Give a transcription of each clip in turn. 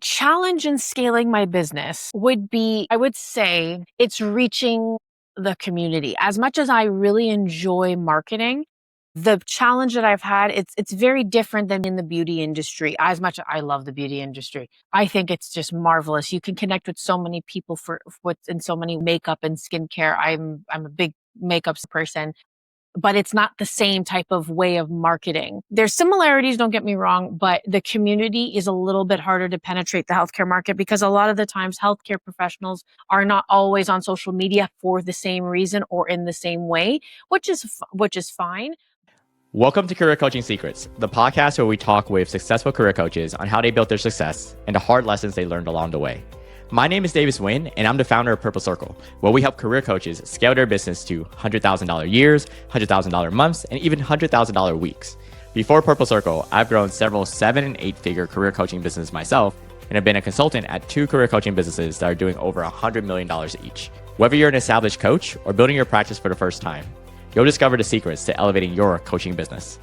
challenge in scaling my business would be, I would say, it's reaching the community. As much as I really enjoy marketing, the challenge that I've had, it's very different than in the beauty industry. As much as I love the beauty industry, I think it's just marvelous. You can connect with so many people for what's in so many makeup and skincare. I'm a big makeup person, but it's not the same type of way of marketing. There's similarities, don't get me wrong, but the community is a little bit harder to penetrate the healthcare market because a lot of the times healthcare professionals are not always on social media for the same reason or in the same way, which is fine. Welcome to Career Coaching Secrets, the podcast where we talk with successful career coaches on how they built their success and the hard lessons they learned along the way. My name is Davis Nguyen, and I'm the founder of Purple Circle, where we help career coaches scale their business to $100,000 years, $100,000 months, and even $100,000 weeks. Before Purple Circle, I've grown several 7- and 8-figure career coaching businesses myself, and have been a consultant at 2 career coaching businesses that are doing over $100 million each. Whether you're an established coach or building your practice for the first time, you'll discover the secrets to elevating your coaching business.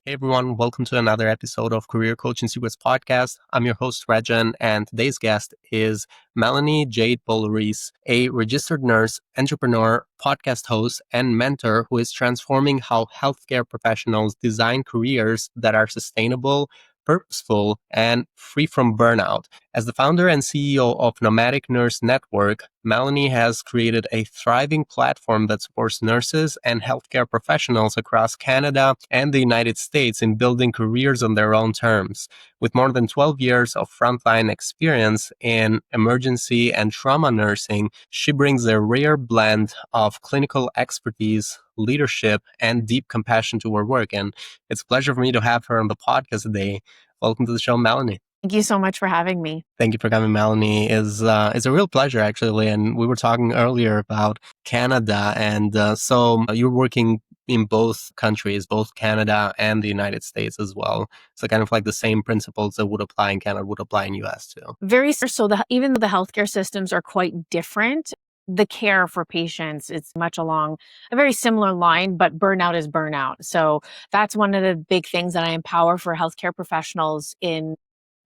Hey everyone, welcome to another episode of Career Coaching Secrets Podcast. I'm your host, Rexhen, and today's guest is Melanie Boulerice, a registered nurse, entrepreneur, podcast host, and mentor who is transforming how healthcare professionals design careers that are sustainable, purposeful, and free from burnout. As the founder and CEO of Nomadic Nurse Network, Melanie has created a thriving platform that supports nurses and healthcare professionals across Canada and the United States in building careers on their own terms. With more than 12 years of frontline experience in emergency and trauma nursing, she brings a rare blend of clinical expertise, leadership, and deep compassion to her work. And it's a pleasure for me to have her on the podcast today. Welcome to the show, Melanie. Thank you so much for having me. Thank you for coming, Melanie. It's a real pleasure, actually. And we were talking earlier about Canada. And so you're working in both countries, both Canada and the United States as well. So kind of like the same principles that would apply in Canada would apply in US too. Very so. Even though the healthcare systems are quite different, the care for patients, it's much along a very similar line, but burnout is burnout. So that's one of the big things that I empower for healthcare professionals in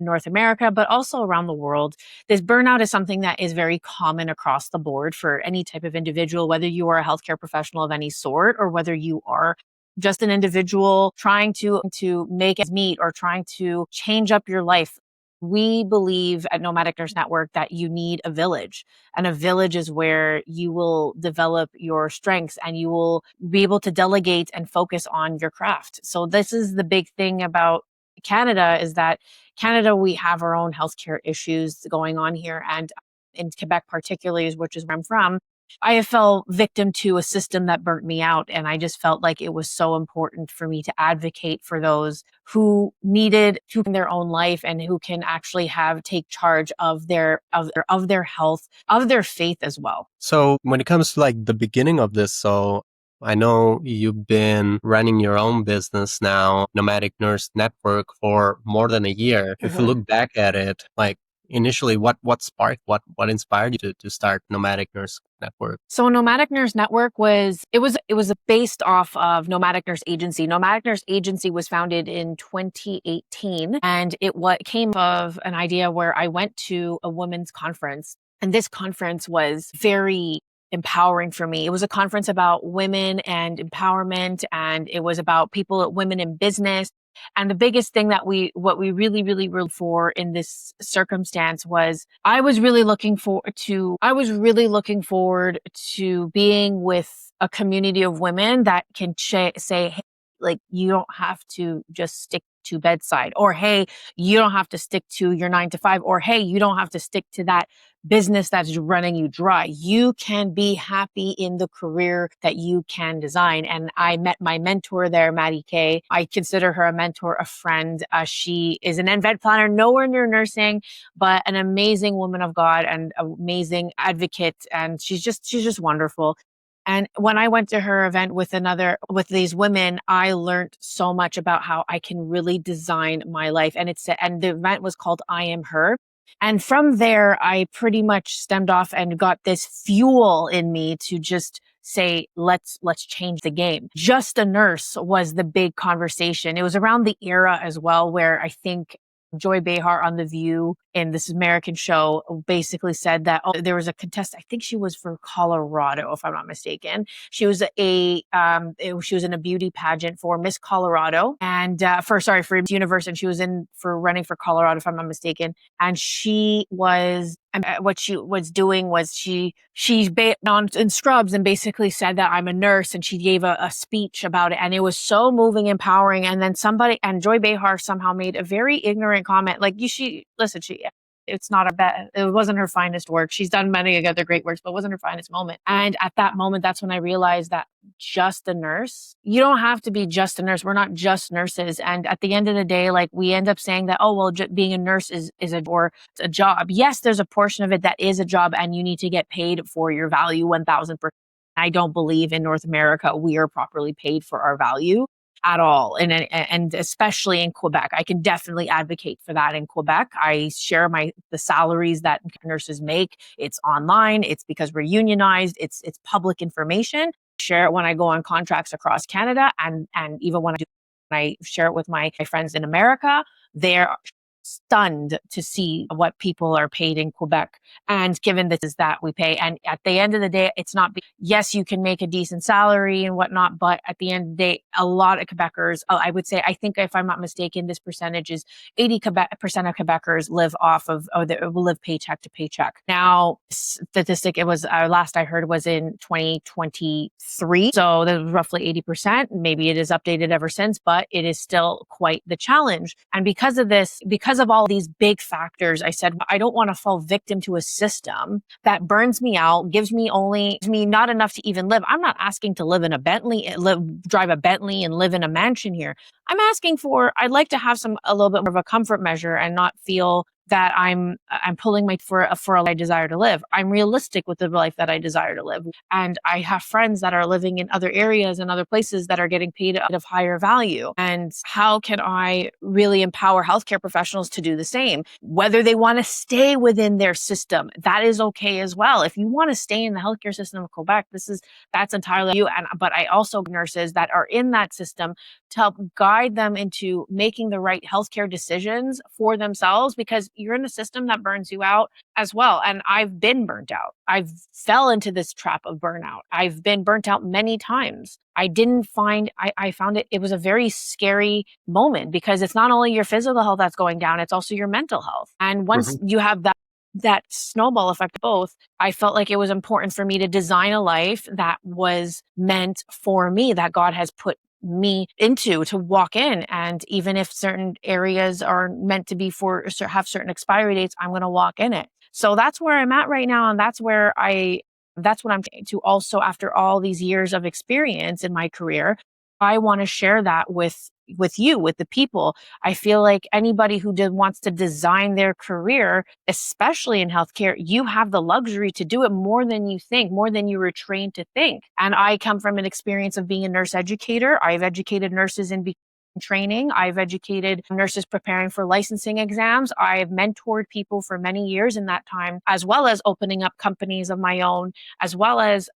North America, but also around the world. This burnout is something that is very common across the board for any type of individual, whether you are a healthcare professional of any sort or whether you are just an individual trying to make ends meet or trying to change up your life. We believe at Nomadic Nurse Network that you need a village, and a village is where you will develop your strengths and you will be able to delegate and focus on your craft. So this is the big thing about Canada, is that Canada, we have our own healthcare issues going on here. And in Quebec particularly, which is where I'm from, I have fell victim to a system that burnt me out. And I just felt like it was so important for me to advocate for those who needed to in their own life and who can actually take charge of their health, of their faith as well. So when it comes to like the beginning of this, so I know you've been running your own business now, Nomadic Nurse Network, for more than a year. If you look back at it, like initially, what sparked, what inspired you to start Nomadic Nurse Network? So Nomadic Nurse Network was based off of Nomadic Nurse Agency. Nomadic Nurse Agency was founded in 2018, and it came of an idea where I went to a women's conference, and this conference was very empowering for me. It was a conference about women and empowerment, and it was about women in business. And the biggest thing that what we really, really were for in this circumstance was I was really looking forward to being with a community of women that can say, hey, like, you don't have to just stick to bedside, or hey, you don't have to stick to your 9 to 5, or hey, you don't have to stick to that business that's running you dry. You can be happy in the career that you can design. And I met my mentor there, Maddie Kay. I consider her a mentor, a friend. She is an event planner, nowhere near nursing, but an amazing woman of God and an amazing advocate. And she's just wonderful. And when I went to her event with these women, I learned so much about how I can really design my life. And the event was called I Am Her. And from there, I pretty much stemmed off and got this fuel in me to just say, let's change the game. Just a nurse was the big conversation. It was around the era as well where I think Joy Behar on The View in this American show basically said that there was a contestant. I think she was for Colorado, if I'm not mistaken. She was she was in a beauty pageant for Miss Colorado and for Miss Universe, and she was in for running for Colorado, if I'm not mistaken. And she was what she was doing was she's on in scrubs and basically said that I'm a nurse, and she gave a speech about it, and it was so moving, empowering. And then Joy Behar somehow made a very ignorant comment, like it's not it wasn't her finest work. She's done many other great works, but it wasn't her finest moment. And at that moment, that's when I realized that just a nurse, you don't have to be just a nurse. We're not just nurses. And at the end of the day, like we end up saying that, oh, well, being a nurse is a job. Yes, there's a portion of it that is a job, and you need to get paid for your value 1000%. I don't believe in North America we are properly paid for our value at all. And especially in Quebec, I can definitely advocate for that in Quebec. I share the salaries that nurses make. It's online. It's because we're unionized. It's public information. Share it when I go on contracts across Canada, and even when I share it with my friends in America. They're stunned to see what people are paid in Quebec, and given this is that we pay. And at the end of the day, it's not, yes, you can make a decent salary and whatnot, but at the end of the day, a lot of Quebecers, I would say, I think if I'm not mistaken, this percentage is 80% of Quebecers live off of, will live paycheck to paycheck. Now, statistic, it was, last I heard was in 2023. So that was roughly 80%. Maybe it is updated ever since, but it is still quite the challenge. And because of this, because of all these big factors, I said, I don't want to fall victim to a system that burns me out, gives me not enough to even live. I'm not asking to live in a Bentley, drive a Bentley and live in a mansion here. I'm asking I'd like to have a little bit more of a comfort measure and not feel that I'm pulling for a life I desire to live. I'm realistic with the life that I desire to live. And I have friends that are living in other areas and other places that are getting paid out of higher value. And how can I really empower healthcare professionals to do the same? Whether they want to stay within their system, that is okay as well. If you want to stay in the healthcare system of Quebec, that's entirely you. But I also nurses that are in that system to help guide them into making the right healthcare decisions for themselves, because you're in a system that burns you out as well. And I've been burnt out. I've fell into this trap of burnout. I've been burnt out many times. I found it was a very scary moment, because it's not only your physical health that's going down, it's also your mental health. And once you have that snowball effect both, I felt like it was important for me to design a life that was meant for me, that God has put me into to walk in. And even if certain areas are meant to be have certain expiry dates, I'm going to walk in it. So that's where I'm at right now. And that's what I'm to also, after all these years of experience in my career, I want to share that with you, with the people. I feel like anybody who wants to design their career, especially in healthcare, you have the luxury to do it more than you think, more than you were trained to think. And I come from an experience of being a nurse educator. I've educated nurses in training. I've educated nurses preparing for licensing exams. I've mentored people for many years in that time, as well as opening up companies of my own, as well as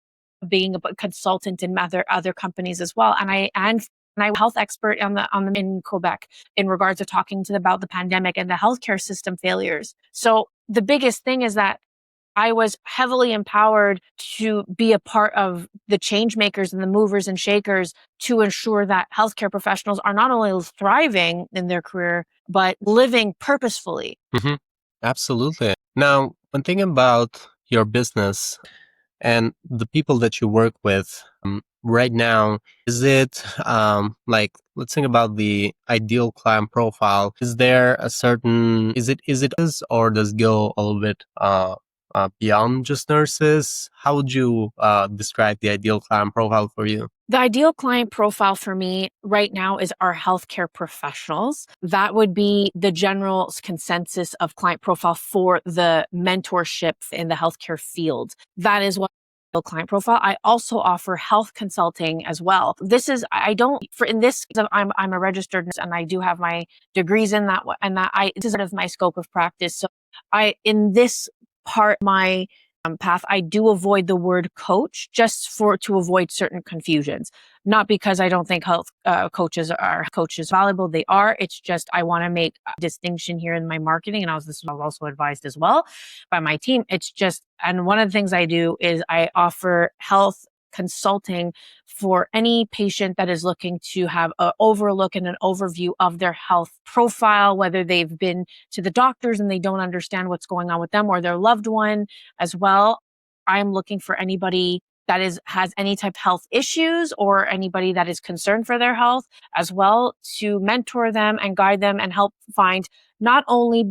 being a consultant in other companies as well. And I'm a health expert in Quebec in regards to talking about the pandemic and the healthcare system failures. So the biggest thing is that I was heavily empowered to be a part of the change makers and the movers and shakers to ensure that healthcare professionals are not only thriving in their career, but living purposefully. Mm-hmm. Absolutely. Now, when thinking about your business and the people that you work with right now, is it let's think about the ideal client profile. Is there a certain, is it or does it go a little bit beyond just nurses? How would you describe the ideal client profile for you? The ideal client profile for me right now is our healthcare professionals. That would be the general consensus of client profile for the mentorship in the healthcare field. That is what client profile. I also offer health consulting as well. This is, I'm a registered nurse and I do have my degrees in that, this is sort of my scope of practice. So in this part, my path, I do avoid the word coach just to avoid certain confusions. Not because I don't think health coaches are valuable. They are. It's just I want to make a distinction here in my marketing. And this was also advised as well by my team. It's just, and one of the things I do is I offer health consulting for any patient that is looking to have an overlook and an overview of their health profile, whether they've been to the doctors and they don't understand what's going on with them or their loved one as well. I'm looking for anybody that has any type of health issues or anybody that is concerned for their health as well, to mentor them and guide them and help find not only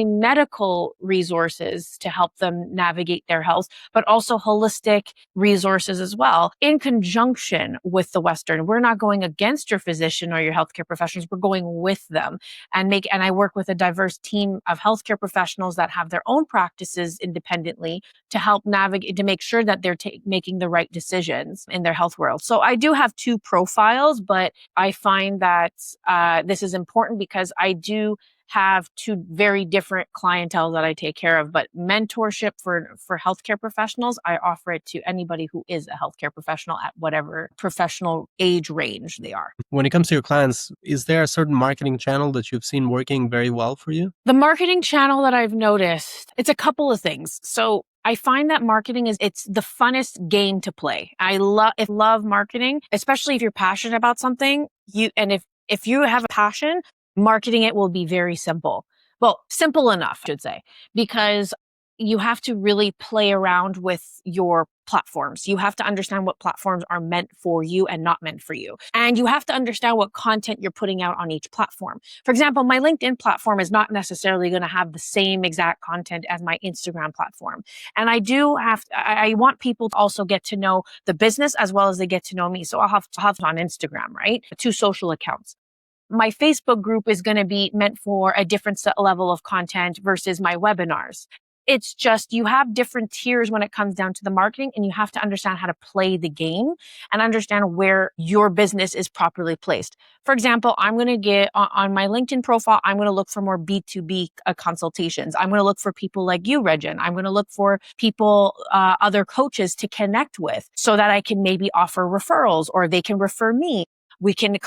medical resources to help them navigate their health, but also holistic resources as well, in conjunction with the Western. We're not going against your physician or your healthcare professionals. We're going with them and I work with a diverse team of healthcare professionals that have their own practices independently to help navigate, to make sure that they're making the right decisions in their health world. So I do have two profiles, but I find that this is important because I do have two very different clientele that I take care of. But mentorship for healthcare professionals, I offer it to anybody who is a healthcare professional at whatever professional age range they are. When it comes to your clients, is there a certain marketing channel that you've seen working very well for you? The marketing channel that I've noticed, it's a couple of things. So I find that marketing it's the funnest game to play. I love marketing, especially if you're passionate about something. If you have a passion, marketing it will be very simple. Well, simple enough, I should say, because you have to really play around with your platforms. You have to understand what platforms are meant for you and not meant for you. And you have to understand what content you're putting out on each platform. For example, my LinkedIn platform is not necessarily going to have the same exact content as my Instagram platform. And I want people to also get to know the business as well as they get to know me. So I'll have it on Instagram, right? 2 social accounts. My Facebook group is going to be meant for a different level of content versus my webinars. It's just, you have different tiers when it comes down to the marketing, and you have to understand how to play the game and understand where your business is properly placed. For example, I'm going to get on my LinkedIn profile, I'm going to look for more B2B consultations. I'm going to look for people like you, Rexhen. I'm going to look for people, other coaches to connect with so that I can maybe offer referrals or they can refer me. We can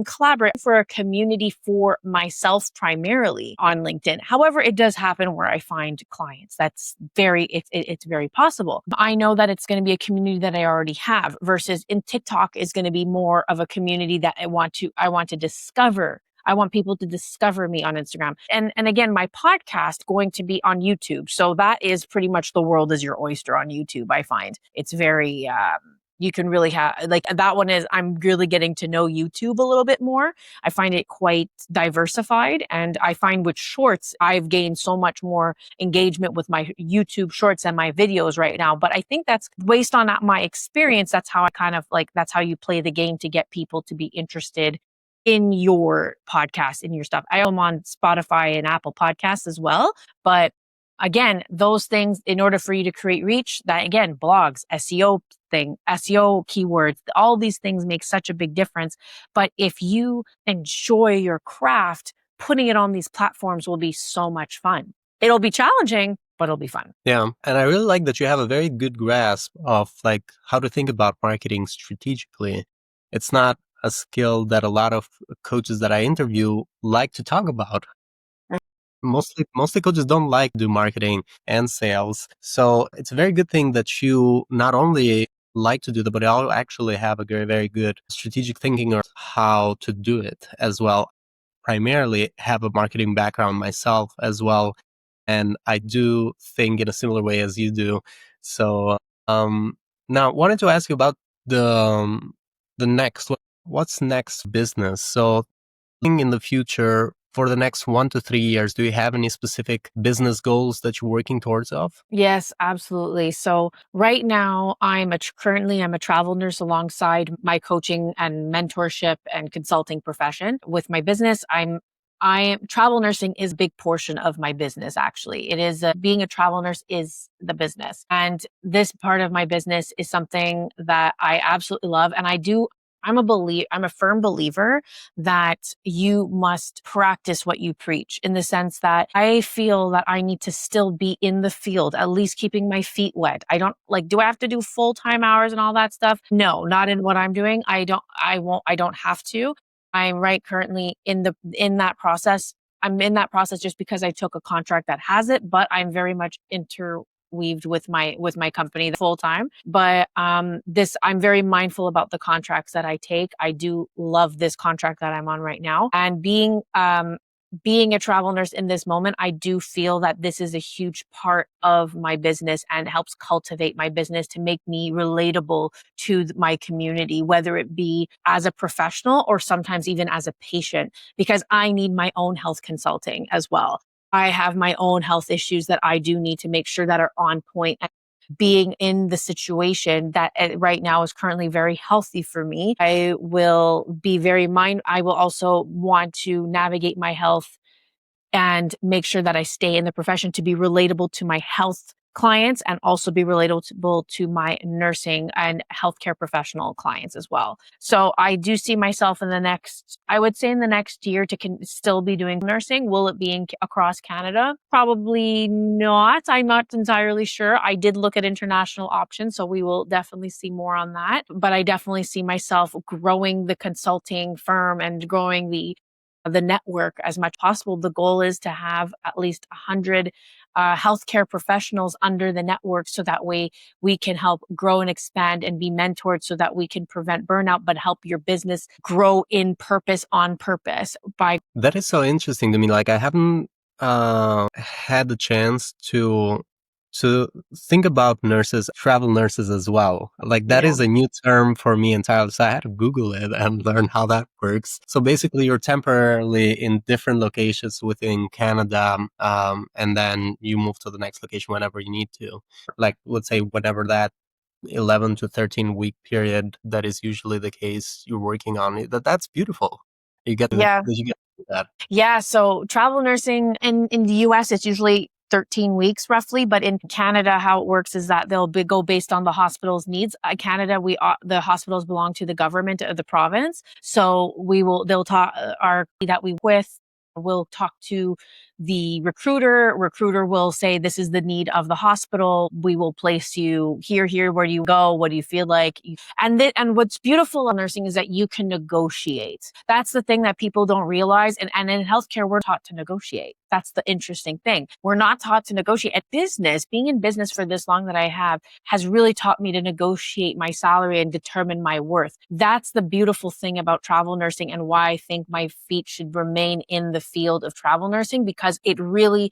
collaborate for a community for myself primarily on LinkedIn. However, it does happen where I find clients. It's very possible. I know that it's going to be a community that I already have versus in TikTok is going to be more of a community that I want to discover. I want people to discover me on Instagram. And again, my podcast going to be on YouTube. So that is pretty much the world is your oyster on YouTube. I find it's very, you can really have, like that one is, I'm really getting to know YouTube a little bit more. I find it quite diversified. And I find with shorts, I've gained so much more engagement with my YouTube shorts and my videos right now. But I think that's based on my experience. That's how that's how you play the game to get people to be interested in your podcast, in your stuff. I am on Spotify and Apple Podcasts as well. But again, those things, in order for you to create reach, that again, blogs, SEO keywords, all these things make such a big difference. But if you enjoy your craft, putting it on these platforms will be so much fun. It'll be challenging, but it'll be fun. Yeah. And I really like that you have a very good grasp of like how to think about marketing strategically. It's not a skill that a lot of coaches that I interview like to talk about. Mostly coaches don't like to do marketing and sales. So it's a very good thing that you not only like to do that, but you actually have a very, very good strategic thinking of how to do it as well. Primarily have a marketing background myself as well. And I do think in a similar way as you do. So now wanted to ask you about the what's next business. So in the future, for the next 1 to 3 years, do you have any specific business goals that you're working towards of? Yes, absolutely. So right now, currently I'm a travel nurse alongside my coaching and mentorship and consulting profession. With my business, travel nursing is a big portion of my business. Actually, it is being a travel nurse is the business, and this part of my business is something that I absolutely love, and I do I'm a firm believer that you must practice what you preach, in the sense that I feel that I need to still be in the field, at least keeping my feet wet. I don't like, do I have to do full-time hours and all that stuff? No, not in what I'm doing. I don't have to. I'm right currently in that process. I'm in that process just because I took a contract that has it, but I'm very much interweaved with my company full time. But this I'm very mindful about the contracts that I take. I do love this contract that I'm on right now, and being a travel nurse in this moment, I do feel that this is a huge part of my business and helps cultivate my business to make me relatable to my community, whether it be as a professional or sometimes even as a patient, because I need my own health consulting as well. I have my own health issues that I do need to make sure that are on point. Being in the situation that right now is currently very healthy for me, I will be I will also want to navigate my health and make sure that I stay in the profession to be relatable to my health clients and also be relatable to my nursing and healthcare professional clients as well. So I do see myself I would say in the next year to still be doing nursing. Will it be across Canada? Probably not. I'm not entirely sure. I did look at international options, so we will definitely see more on that. But I definitely see myself growing the consulting firm and growing the network as much possible. The goal is to have at least 100 healthcare professionals under the network, so that way we can help grow and expand and be mentored, so that we can prevent burnout, but help your business grow in purpose, on purpose. That is so interesting to me. Like, I haven't had the chance to think about nurses, travel nurses as well. Like, that Yeah. is a new term for me entirely. So I had to Google it and learn how that works. So basically, you're temporarily in different locations within Canada, and then you move to the next location whenever you need to. Like, let's say whenever that 11 to 13 week period that is usually the case you're working on it. That's beautiful. Yeah. You get to do that. Yeah. So travel nursing in the US, it's usually 13 weeks roughly. But in Canada, how it works is that go based on the hospital's needs. Canada, the hospitals belong to the government of the province. So they'll talk, our that we with will talk to the recruiter. Recruiter will say, this is the need of the hospital. We will place you here, where do you go? What do you feel like? And what's beautiful in nursing is that you can negotiate. That's the thing that people don't realize. And in healthcare, we're taught to negotiate. That's the interesting thing. We're not taught to negotiate. At business, being in business for this long that I have has really taught me to negotiate my salary and determine my worth. That's the beautiful thing about travel nursing, and why I think my feet should remain in the field of travel nursing, because it really,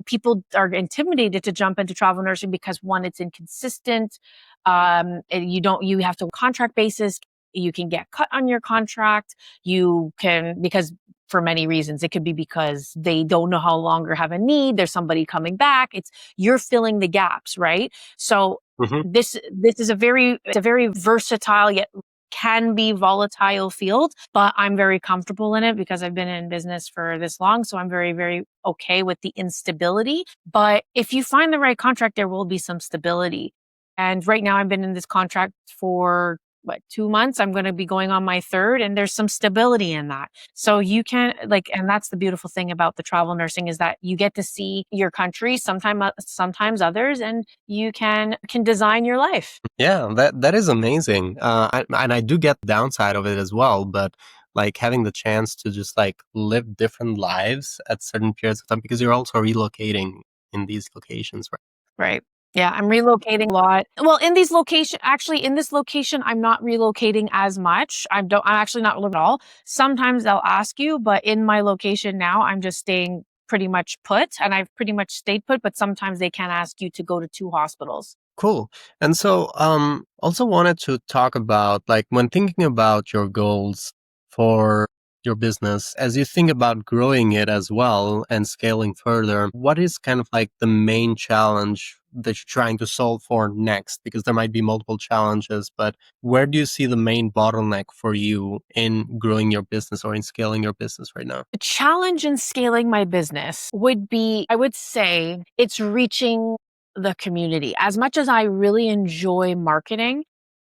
people are intimidated to jump into travel nursing because, one, it's inconsistent. You have to contract basis. You can get cut on your contract. Because for many reasons, it could be because they don't know how long or have a need. There's somebody coming back. You're filling the gaps, right? So Mhm. this is it's a very versatile yet can be volatile field, but I'm very comfortable in it because I've been in business for this long. So I'm very, very okay with the instability. But if you find the right contract, there will be some stability. And right now I've been in this contract for 2 months. I'm going to be going on my third, and there's some stability in that. So you can and that's the beautiful thing about the travel nursing, is that you get to see your country, sometimes others, and you can design your life. Yeah, that is amazing. And I do get the downside of it as well, but like having the chance to just like live different lives at certain periods of time, because you're also relocating in these locations, right? Right. Yeah, I'm relocating a lot. Well, in this location, I'm not relocating as much. I'm actually not living at all. Sometimes they'll ask you, but in my location now, I'm just staying pretty much put, and I've pretty much stayed put, but sometimes they can ask you to go to 2 hospitals. Cool. And so, also wanted to talk about, like, when thinking about your goals for your business, as you think about growing it as well and scaling further, what is kind of like the main challenge that you're trying to solve for next? Because there might be multiple challenges, but where do you see the main bottleneck for you in growing your business or in scaling your business right now? The challenge in scaling my business would be, I would say, it's reaching the community. As much as I really enjoy marketing,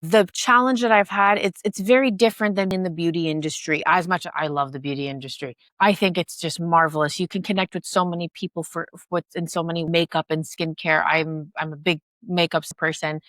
The challenge that I've had, it's very different than in the beauty industry. As much as I love the beauty industry, I think it's just marvelous. You can connect with so many people for what's in so many makeup and skincare. I'm a big makeup person,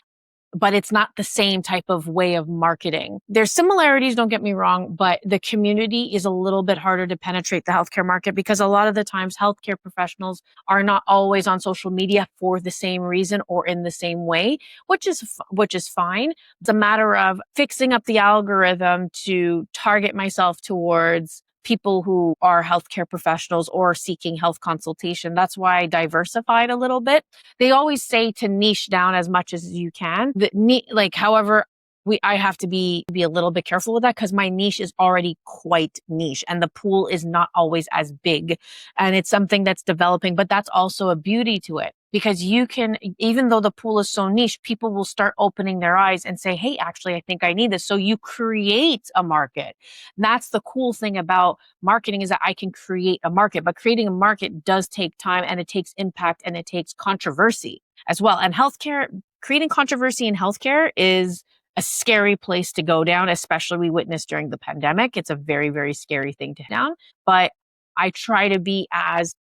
but it's not the same type of way of marketing. There's similarities, don't get me wrong, but the community is a little bit harder to penetrate the healthcare market because a lot of the times healthcare professionals are not always on social media for the same reason or in the same way, which is fine. It's a matter of fixing up the algorithm to target myself towards people who are healthcare professionals or seeking health consultation. That's why I diversified a little bit. They always say to niche down as much as you can. However, I have to be a little bit careful with that because my niche is already quite niche and the pool is not always as big. And it's something that's developing, but that's also a beauty to it because you can, even though the pool is so niche, people will start opening their eyes and say, hey, actually, I think I need this. So you create a market. That's the cool thing about marketing is that I can create a market, but creating a market does take time and it takes impact and it takes controversy as well. And healthcare, creating controversy in healthcare is a scary place to go down, especially we witnessed during the pandemic. It's a very, very scary thing to down, but I try to be as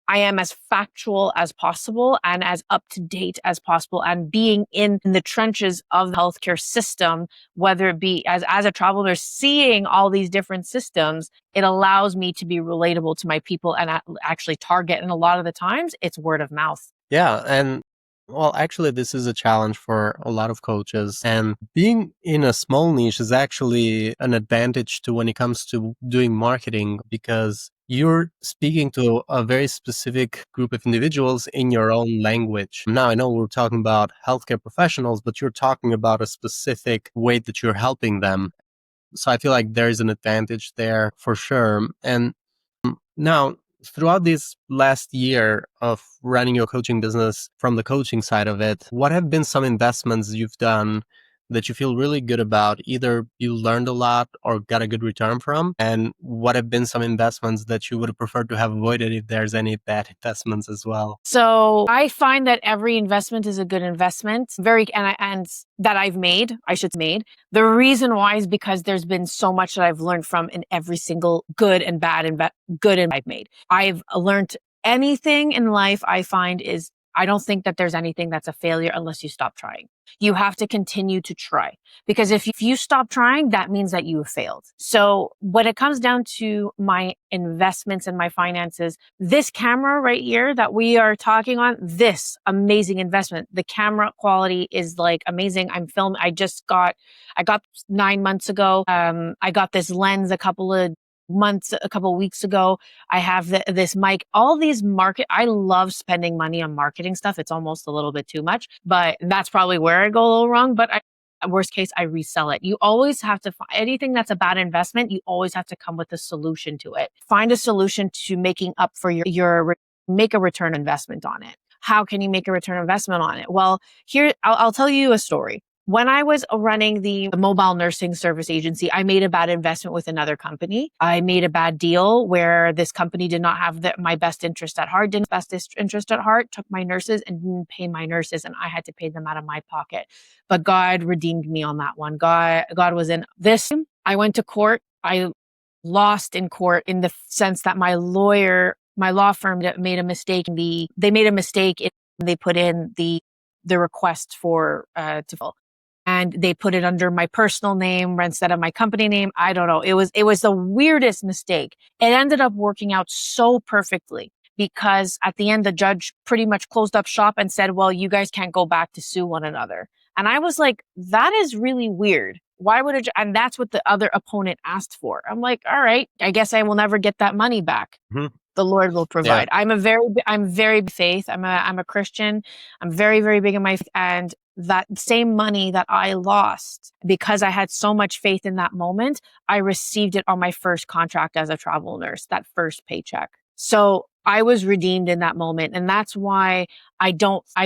factual as possible and as up to date as possible and being in the trenches of the healthcare system, whether it be as a travel nurse, seeing all these different systems, it allows me to be relatable to my people and actually target. And a lot of the times it's word of mouth. Yeah. And well, actually, this is a challenge for a lot of coaches. And being in a small niche is actually an advantage to when it comes to doing marketing because you're speaking to a very specific group of individuals in your own language. Now, I know we're talking about healthcare professionals, but you're talking about a specific way that you're helping them. So I feel like there is an advantage there for sure. And now, throughout this last year of running your coaching business from the coaching side of it, what have been some investments you've done that you feel really good about? Either you learned a lot or got a good return from? And what have been some investments that you would have preferred to have avoided if there's any bad investments as well? So I find that every investment is a good investment. And that I've made, I should say made. The reason why is because there's been so much that I've learned from in every single good and I've made. I've learned anything in life I find is I don't think that there's anything that's a failure unless you stop trying. You have to continue to try because if you stop trying, that means that you have failed. So when it comes down to my investments and my finances, this camera right here that we are talking on, this amazing investment, the camera quality is like amazing. I got 9 months ago. I got this lens a couple of weeks ago. I have this mic, all these I love spending money on marketing stuff. It's almost a little bit too much, but that's probably where I go a little wrong. But worst case, I resell it. You always have to find anything that's a bad investment. You always have to come with a solution to it. Find a solution to making up for make a return investment on it. How can you make a return investment on it? Well, here, I'll tell you a story. When I was running the mobile nursing service agency, I made a bad investment with another company. I made a bad deal where this company did not have my best interest at heart, took my nurses and didn't pay my nurses, and I had to pay them out of my pocket. But God redeemed me on that one. God was in this. I went to court. I lost in court in the sense that my law firm made a mistake. They made a mistake. They put in the request for to fill. And they put it under my personal name instead of my company name. I don't know. It was the weirdest mistake. It ended up working out so perfectly because at the end, the judge pretty much closed up shop and said, well, you guys can't go back to sue one another. And I was like, that is really weird. Why would and that's what the other opponent asked for. I'm like, all right, I guess I will never get that money back. Mm-hmm. The Lord will provide. Yeah. I'm very faith. I'm a Christian. I'm very, very big in my faith. And that same money that I lost because I had so much faith in that moment, I received it on my first contract as a travel nurse, that first paycheck. So I was redeemed in that moment. And that's why I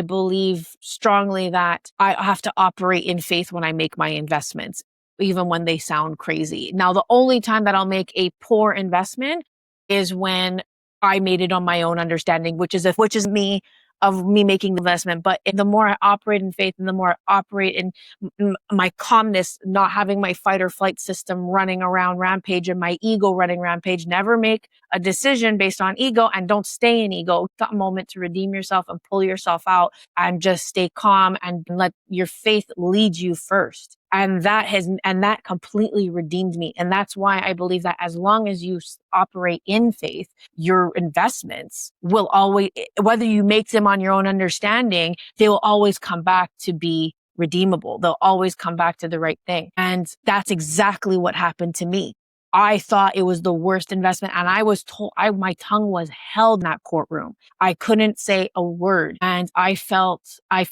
believe strongly that I have to operate in faith when I make my investments, even when they sound crazy. Now, the only time that I'll make a poor investment is when I made it on my own understanding, which is me of me making the investment. But the more I operate in faith and the more I operate in my calmness, not having my fight or flight system running around rampage and my ego running rampage, never make a decision based on ego and don't stay in ego. Take a moment to redeem yourself and pull yourself out and just stay calm and let your faith lead you first. And that completely redeemed me. And that's why I believe that as long as you operate in faith, your investments will always, whether you make them on your own understanding, they will always come back to be redeemable. They'll always come back to the right thing. And that's exactly what happened to me. I thought it was the worst investment. And I was told, my tongue was held in that courtroom. I couldn't say a word. And I felt, I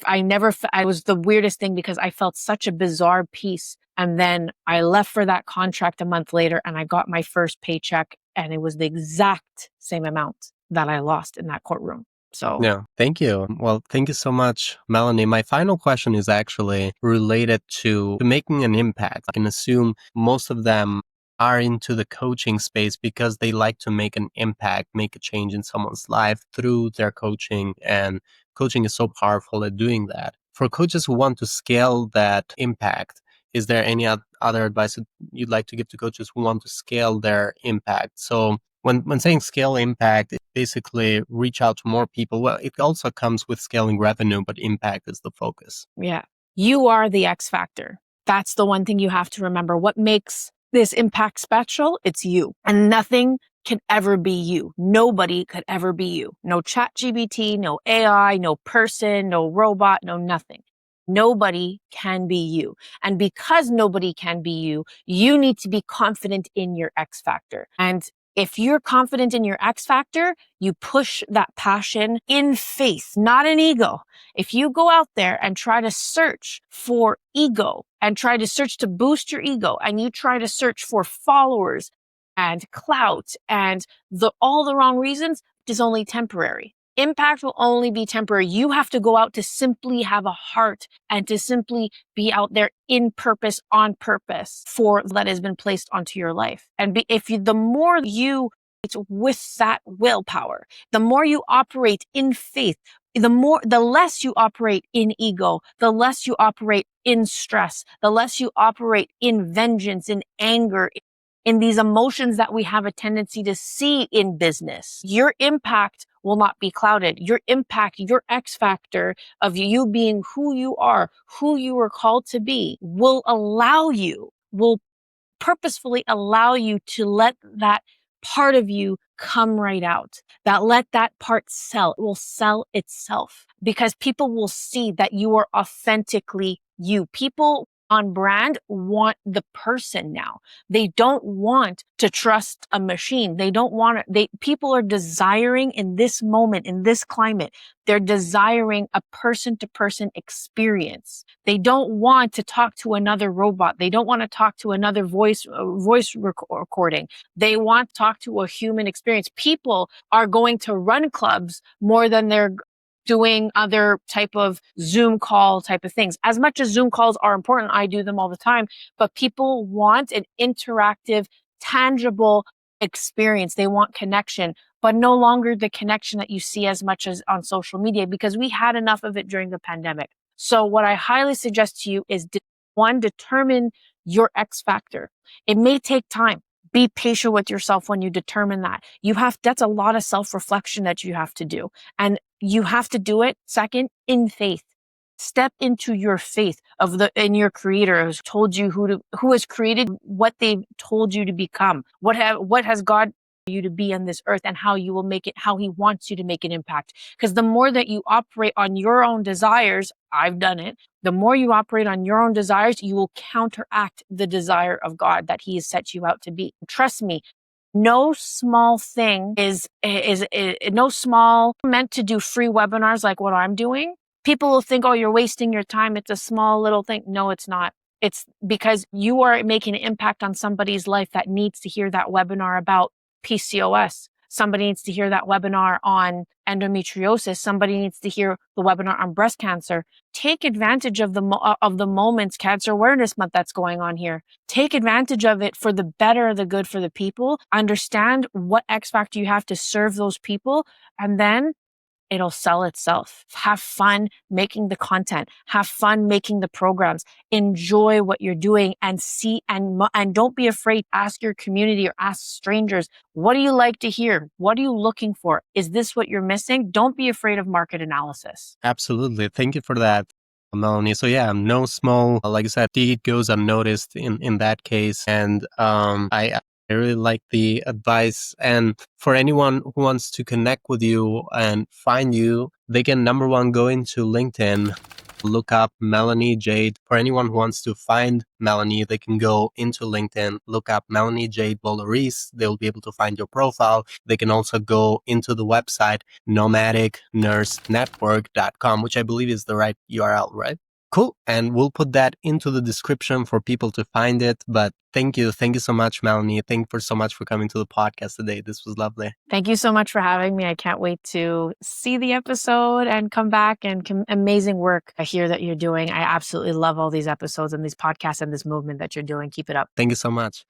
was the weirdest thing because I felt such a bizarre peace. And then I left for that contract a month later and I got my first paycheck and it was the exact same amount that I lost in that courtroom. So yeah, thank you. Well, thank you so much, Melanie. My final question is actually related to making an impact. I can assume most of them are into the coaching space because they like to make an impact, make a change in someone's life through their coaching. And coaching is so powerful at doing that. For coaches who want to scale that impact, is there any other advice that you'd like to give to coaches who want to scale their impact? So when saying scale impact, it basically reach out to more people. Well, it also comes with scaling revenue, but impact is the focus. yeah, you are the X factor. That's the one thing you have to remember. What makes this impact special? It's you. And nothing can ever be you. Nobody could ever be you. No ChatGPT, no AI, no person, no robot, no nothing. Nobody can be you. And because nobody can be you, you need to be confident in your X factor. And if you're confident in your X factor, you push that passion in faith, not in ego. If you go out there and try to search for ego and try to search to boost your ego and you try to search for followers and clout and all the wrong reasons, it is only temporary. Impact will only be temporary. You have to go out to simply have a heart and to simply be out there in purpose, on purpose for that has been placed onto your life. And the more you with that willpower, the more you operate in faith, the less you operate in ego, the less you operate in stress, the less you operate in vengeance, in anger, in these emotions that we have a tendency to see in business. Your impact will not be clouded. Your impact, your X factor of you being who you are, who you were called to be, will purposefully allow you to let that part of you come right out. Let that part sell. It will sell itself because people will see that you are authentically you. People on brand want the person now. They don't want to trust a machine. They don't want it. People are desiring in this moment, in this climate, they're desiring a person to person experience. They don't want to talk to another robot. They don't want to talk to another voice recording. They want to talk to a human experience. People are going to run clubs more than they're doing other type of Zoom call type of things. As much as Zoom calls are important, I do them all the time, but people want an interactive, tangible experience. They want connection, but no longer the connection that you see as much as on social media because we had enough of it during the pandemic. So what I highly suggest to you is determine your X factor. It may take time. Be patient with yourself when you determine that. That's a lot of self-reflection that you have to do. And you have to do it, second, in faith. Step into your faith in your creator who's told you who has created what they've told you to become. What has God you to be on this earth and how you will make it, how he wants you to make an impact. Because the more that you operate on your own desires, I've done it. The more you operate on your own desires, you will counteract the desire of God that he has set you out to be. Trust me, no small thing is no small meant to do free webinars like what I'm doing. People will think, oh, you're wasting your time. It's a small little thing. No, it's not. It's because you are making an impact on somebody's life that needs to hear that webinar about PCOS. Somebody needs to hear that webinar on endometriosis. Somebody needs to hear the webinar on breast cancer. Take advantage of the moments, Cancer Awareness Month that's going on here. Take advantage of it for the better, the good for the people. Understand what X factor you have to serve those people, and then it'll sell itself. Have fun making the content, have fun making the programs, enjoy what you're doing, and see, and don't be afraid to ask your community or ask strangers, what do you like to hear? What are you looking for? Is this what you're missing? Don't be afraid of market analysis. Absolutely. Thank you for that, Melanie. So yeah, no small, like I said, deed goes unnoticed in that case. And I really like the advice. And for anyone who wants to connect with you and find you, they can, number one, go into LinkedIn, look up Melanie Jade. For anyone who wants to find Melanie, they can go into LinkedIn, look up Melanie Jade Boulerice. They'll be able to find your profile. They can also go into the website nomadicnursenetwork.com, which I believe is the right URL, right? Cool. And we'll put that into the description for people to find it. But thank you. Thank you so much, Melanie. Thank you so much for coming to the podcast today. This was lovely. Thank you so much for having me. I can't wait to see the episode and come back, and amazing work I hear that you're doing. I absolutely love all these episodes and these podcasts and this movement that you're doing. Keep it up. Thank you so much.